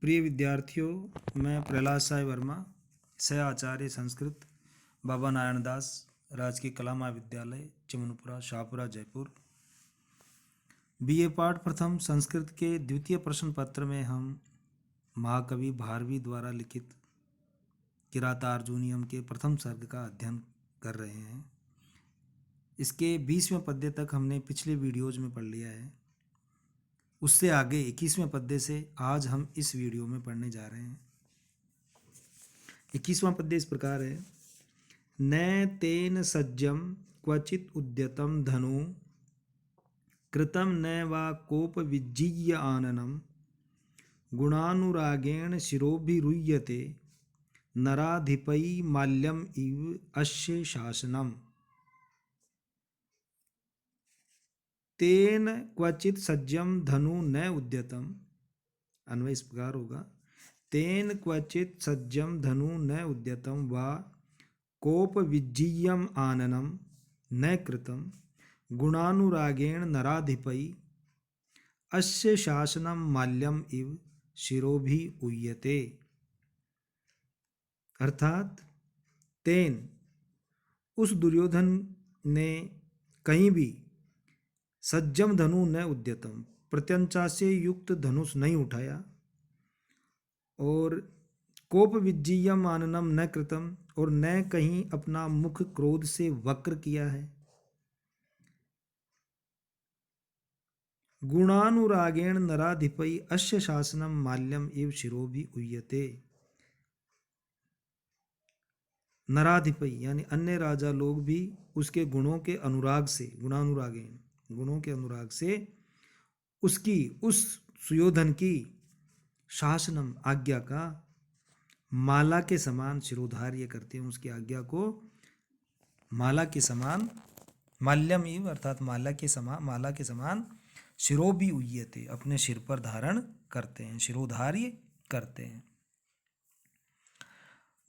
प्रिय विद्यार्थियों, मैं प्रहलाद साय वर्मा, सह आचार्य संस्कृत, बाबा नारायण दास राजकीय कला महाविद्यालय, चिमनपुरा, शाहपुरा, जयपुर। बीए पाठ प्रथम संस्कृत के द्वितीय प्रश्न पत्र में हम महाकवि भारवी द्वारा लिखित किरातार्जुनीयम के प्रथम सर्ग का अध्ययन कर रहे हैं। इसके 20वें पद्य तक हमने पिछले वीडियोज में पढ़ लिया है। उससे आगे 21वें पद्य से आज हम इस वीडियो में पढ़ने जा रहे हैं। 21वां पद्य इस प्रकार है। न तेन सज्जम क्वचित उद्यतम धनु कृतम न वा कोप विज्जीय आननम गुणानुरागेण शिरोभिरुह्यते नराधिपै माल्यम इव अस्य शासनम। तेन क्वचित सज्जम धनु न उद्यतम। अन्वय इस प्रकार होगा। तेन क्वचित सज्जम धनु न उद्यतम वा कोप विज्जीयम आननम न कृतम गुणानुरागेण नराधिपै अस्य शासनम माल्यम इव शिरोभि उह्यते। अर्थात तेन उस दुर्योधन ने कहीं भी सज्जम धनु न उद्यतम प्रत्यंचा से युक्त धनुष नहीं उठाया और कोप विज्जीयम आननम न कृतम और न कहीं अपना मुख क्रोध से वक्र किया है। गुणानुरागेण नराधिपै अस्य शासनम माल्यम एव शिरोभि उह्यते। नराधिपै यानी अन्य राजा लोग भी उसके गुणों के अनुराग से, गुणानुरागेण गुणों के अनुराग से उसकी, उस सुयोधन की शासनम आज्ञा का माला के समान शिरोधार्य करते हैं। उसकी आज्ञा को माला के समान, माल्यम इव अर्थात माला के समान शिरोभि उह्यते अपने सिर पर धारण करते हैं, शिरोधार्य करते हैं।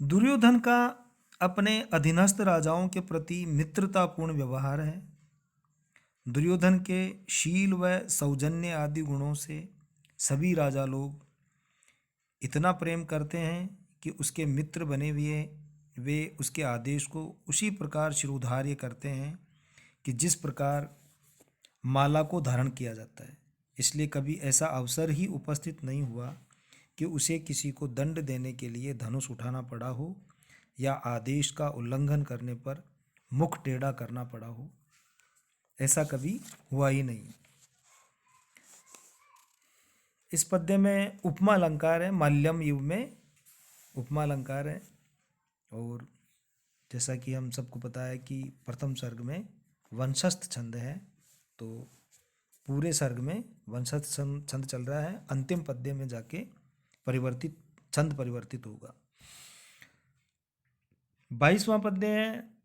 दुर्योधन का अपने अधीनस्थ राजाओं के प्रति मित्रतापूर्ण व्यवहार है। दुर्योधन के शील व सौजन्य आदि गुणों से सभी राजा लोग इतना प्रेम करते हैं कि उसके मित्र बने हुए वे उसके आदेश को उसी प्रकार शिरोधार्य करते हैं कि जिस प्रकार माला को धारण किया जाता है। इसलिए कभी ऐसा अवसर ही उपस्थित नहीं हुआ कि उसे किसी को दंड देने के लिए धनुष उठाना पड़ा हो या आदेश का उल्लंघन करने पर मुख टेढ़ा करना पड़ा हो। ऐसा कभी हुआ ही नहीं। इस पद्य में उपमा अलंकार है। माल्यम युग में उपमा अलंकार है। और जैसा कि हम सबको पता है कि प्रथम सर्ग में वंशस्थ छंद है, तो पूरे सर्ग में वंशस्थ छंद चल रहा है। अंतिम पद्य में जाके छंद परिवर्तित होगा। 22वां पद्य है।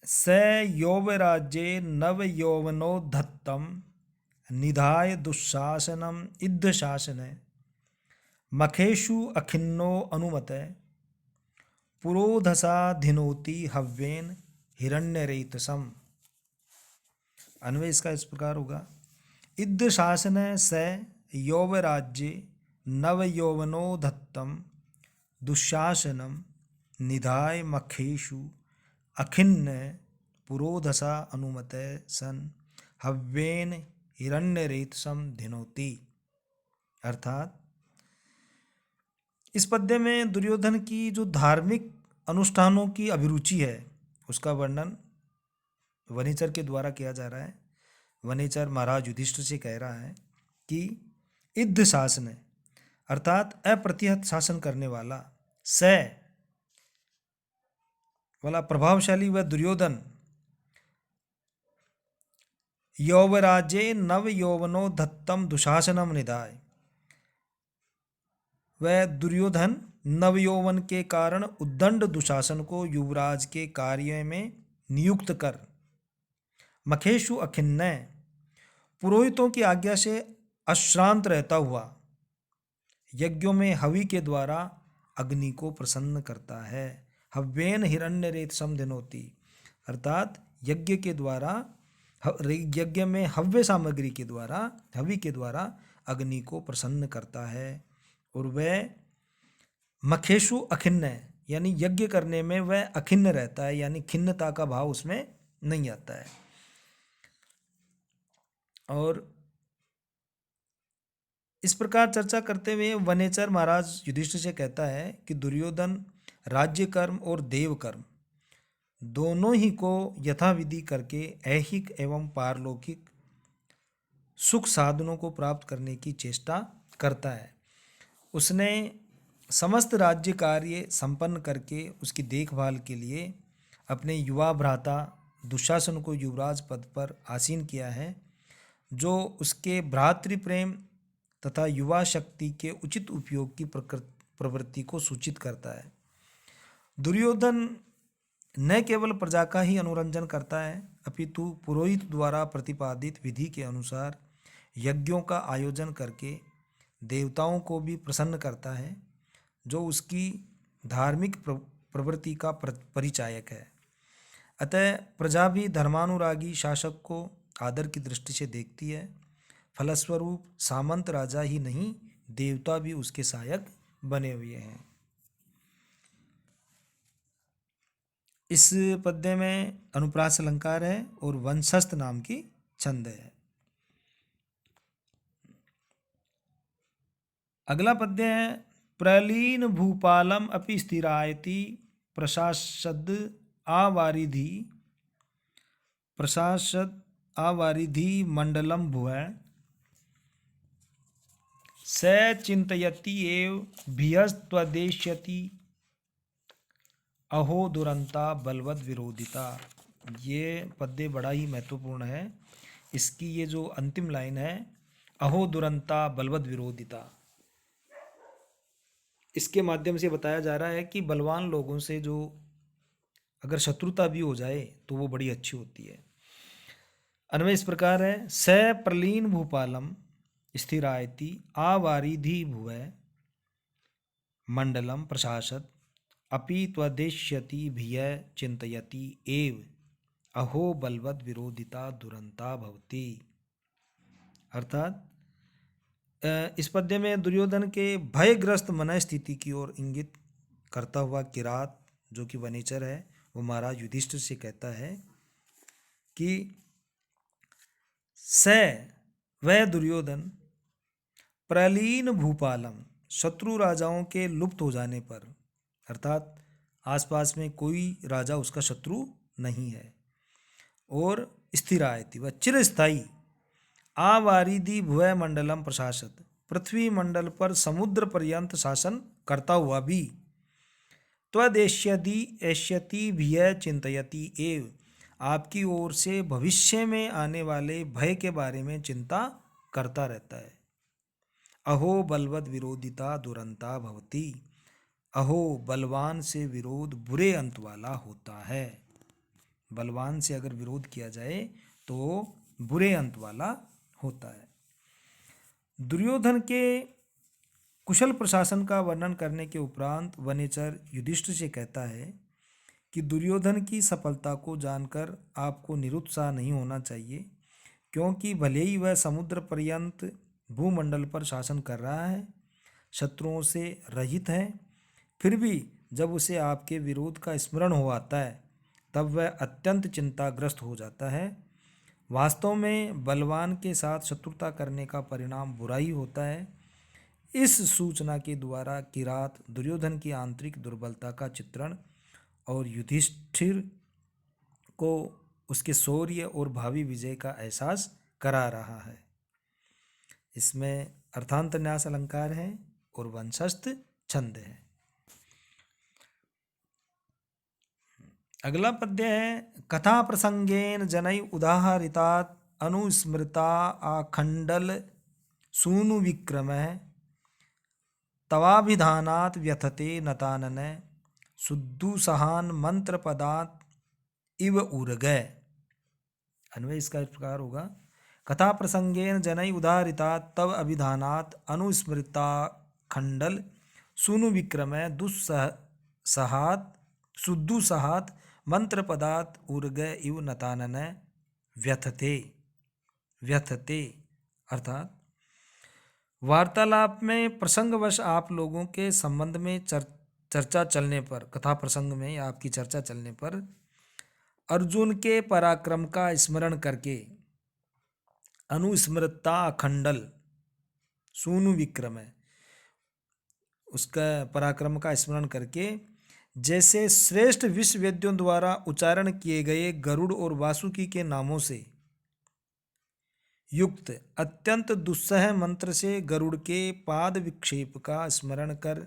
स यौवराज्ये नव यौवनोद्धतम निधाय दुःशासनम इद्ध शासन मखेषु अखिन्नो अनुमते पुरोधसाधिनोति हव्येन हिरण्यरेतसम। अन्वय इसका इस प्रकार होगा। इद्ध शासन स यौवराज्ये नव यौवनोद्धतम दुःशासनम निधाय मखेषु अखिन्न पुरोधसा अनुमते सन हव्येन हिरण्यरेतसम धिनोति। अर्थात इस पद्य में दुर्योधन की जो धार्मिक अनुष्ठानों की अभिरुचि है उसका वर्णन वनेचर के द्वारा किया जा रहा है। वनेचर महाराज युधिष्ठिर से कह रहा है कि इद्ध शासन अर्थात अप्रतिहत शासन करने वाला, स वाला प्रभावशाली वह दुर्योधन, यौवराज्ये नव यौवनोद्धतम दुशासनम निधाय, वह दुर्योधन नवयौवन के कारण उद्दंड दुशासन को युवराज के कार्य में नियुक्त कर मखेशु अखिन्न पुरोहितों की आज्ञा से अश्रांत रहता हुआ यज्ञों में हवि के द्वारा अग्नि को प्रसन्न करता है। हव्येन हिरण्यरेतसम धिनोति अर्थात यज्ञ के द्वारा यज्ञ में हव्य सामग्री के द्वारा, हवि के द्वारा अग्नि को प्रसन्न करता है। और वह मखेशु अखिन्न है, यानी यज्ञ करने में वह अखिन्न रहता है, यानी खिन्नता का भाव उसमें नहीं आता है। और इस प्रकार चर्चा करते हुए वनेचर महाराज युधिष्ठिर से कहता है कि दुर्योधन राज्य कर्म और देव कर्म दोनों ही को यथाविधि करके ऐहिक एवं पारलौकिक सुख साधनों को प्राप्त करने की चेष्टा करता है। उसने समस्त राज्य कार्य संपन्न करके उसकी देखभाल के लिए अपने युवा भ्राता दुशासन को युवराज पद पर आसीन किया है, जो उसके भ्रातृ प्रेम तथा युवा शक्ति के उचित उपयोग की प्रवृत्ति को सूचित करता है। दुर्योधन न केवल प्रजा का ही अनुरंजन करता है, अपितु पुरोहित द्वारा प्रतिपादित विधि के अनुसार यज्ञों का आयोजन करके देवताओं को भी प्रसन्न करता है, जो उसकी धार्मिक प्रवृत्ति का परिचायक है। अतः प्रजा भी धर्मानुरागी शासक को आदर की दृष्टि से देखती है। फलस्वरूप सामंत राजा ही नहीं, देवता भी उसके सहायक बने हुए हैं। इस पद्य में अनुप्रास अलंकार है और वंशस्थ नाम की छंद है। अगला पद्य है प्रलीन भूपालम अपि स्थिरायति प्रशासद आवारिधि मंडलम भुव स चिंतयति एव भियस्त्वदेश्यति अहो दुरंता बलवद विरोधिता। ये पद्य बड़ा ही महत्वपूर्ण है। इसकी ये जो अंतिम लाइन है, अहो दुरंता बलवद विरोधिता, इसके माध्यम से बताया जा रहा है कि बलवान लोगों से जो अगर शत्रुता भी हो जाए तो वो बड़ी अच्छी होती है। अन्वय इस प्रकार है, स प्रलीन भूपालम स्थिरायति आवारिधि भुव मंडलम प्रशासत अपि त्वदेश्यति भिय चिंतयति एव अहो बलवद विरोधिता दुरंता भवति। अर्थात इस पद्य में दुर्योधन के भयग्रस्त मन स्थिति की ओर इंगित करता हुआ किरात, जो कि वनेचर है, वो महाराज युधिष्ठिर से कहता है कि स वह दुर्योधन प्रलीन भूपालम, शत्रु राजाओं के लुप्त हो जाने पर, अर्थात आसपास में कोई राजा उसका शत्रु नहीं है, और स्थिरायति वह चिरस्थायी, आवारिधि भुव मंडलम प्रशासत, पृथ्वी मंडल पर समुद्र पर्यंत शासन करता हुआ भी, त्वदेश्यति भिय चिंतयति एव, आपकी ओर से भविष्य में आने वाले भय के बारे में चिंता करता रहता है। अहो बलवद विरोधिता दुरंता भवति, अहो बलवान से विरोध बुरे अंत वाला होता है। बलवान से अगर विरोध किया जाए तो बुरे अंत वाला होता है। दुर्योधन के कुशल प्रशासन का वर्णन करने के उपरांत वनेचर युधिष्ठिर से कहता है कि दुर्योधन की सफलता को जानकर आपको निरुत्साह नहीं होना चाहिए, क्योंकि भले ही वह समुद्र पर्यंत भूमंडल पर शासन कर रहा है, शत्रुओं से रहित है, फिर भी जब उसे आपके विरोध का स्मरण हो आता है तब वह अत्यंत चिंताग्रस्त हो जाता है। वास्तव में बलवान के साथ शत्रुता करने का परिणाम बुरा ही होता है। इस सूचना के द्वारा किरात दुर्योधन की आंतरिक दुर्बलता का चित्रण और युधिष्ठिर को उसके शौर्य और भावी विजय का एहसास करा रहा है। इसमें अर्थांतन्यास अलंकार है और वंशस्थ छंद है। अगला पद्य है कथा प्रसंगेन जनई उदाहरितात अनुस्मृता आखंडल सूनु विक्रम तवाभिधानात् व्यथते नतानन सुदुसहान मंत्र पदात इव उर्गय। अन्वय इसका इस प्रकार होगा, कथा प्रसंगेन जनई उदाहरितात तव अभिधानात् अनुस्मृता खंडल सूनु विक्रम दुस्सहात सुदुसहात मंत्र पदात उर्ग इव नतानन व्यथते। व्यथते अर्थात वार्तालाप में प्रसंगवश आप लोगों के संबंध में चर्चा चलने पर, कथा प्रसंग में आपकी चर्चा चलने पर अर्जुन के पराक्रम का स्मरण करके अनुस्मृता अखंडल सूनु विक्रम है, उसका पराक्रम का स्मरण करके जैसे श्रेष्ठ विश्ववेद्यों द्वारा उच्चारण किए गए गरुड़ और वासुकी के नामों से युक्त अत्यंत दुस्सह मंत्र से गरुड़ के पाद विक्षेप का स्मरण कर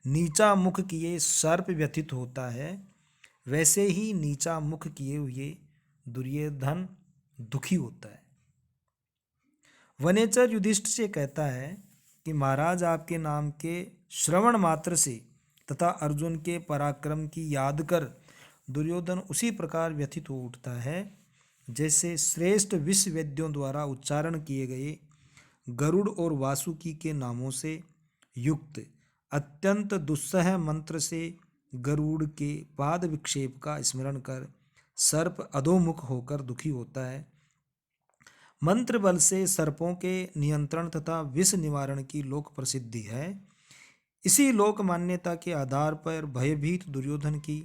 नीचा मुख किए सर्प व्यथित होता है, वैसे ही नीचा मुख किए हुए दुर्योधन दुखी होता है। वनेचर युधिष्ठिर से कहता है कि महाराज, आपके नाम के श्रवण मात्र से तथा अर्जुन के पराक्रम की याद कर दुर्योधन उसी प्रकार व्यथित हो उठता है जैसे श्रेष्ठ विश्ववेद्यों द्वारा उच्चारण किए गए गरुड़ और वासुकी के नामों से युक्त अत्यंत दुस्सह मंत्र से गरुड़ के पाद विक्षेप का स्मरण कर सर्प अधोमुख होकर दुखी होता है। मंत्र बल से सर्पों के नियंत्रण तथा विष निवारण की लोक प्रसिद्धि है। इसी लोक मान्यता के आधार पर भयभीत दुर्योधन की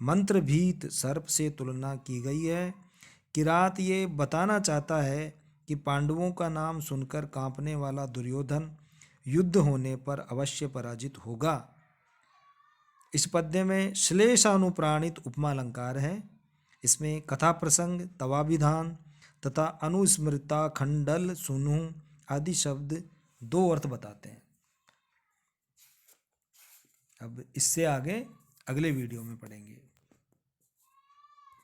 मंत्रभीत सर्प से तुलना की गई है। किरात ये बताना चाहता है कि पांडवों का नाम सुनकर कांपने वाला दुर्योधन युद्ध होने पर अवश्य पराजित होगा। इस पद्य में श्लेषानुप्राणित उपमा अलंकार है। इसमें कथा प्रसंग, तवाभिधान तथा अनुस्मृता, खंडल, सुनु आदि शब्द दो अर्थ बताते हैं। अब इससे आगे अगले वीडियो में पढ़ेंगे।